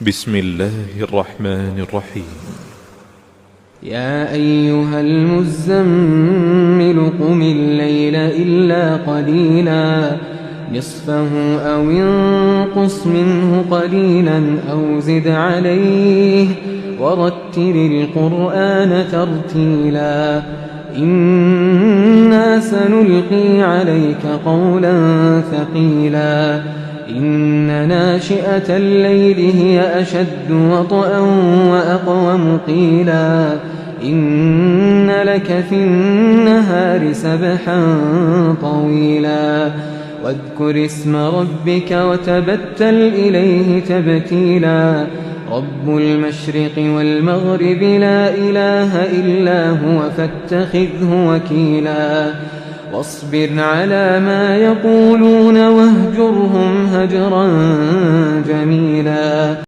بسم الله الرحمن الرحيم. يا أيها المزمل قم الليل إلا قليلا نصفه أو انقص منه قليلا أو زد عليه ورتل القرآن ترتيلا إنا سنلقي عليك قولا ثقيلا إن ناشئة الليل هي أشد وطئا وأقوم قيلا إن لك في النهار سبحا طويلا واذكر اسم ربك وتبتل إليه تبتيلا رب المشرق والمغرب لا إله إلا هو فاتخذه وكيلا واصبر على ما يقولون واهجرهم هجرا جميلا.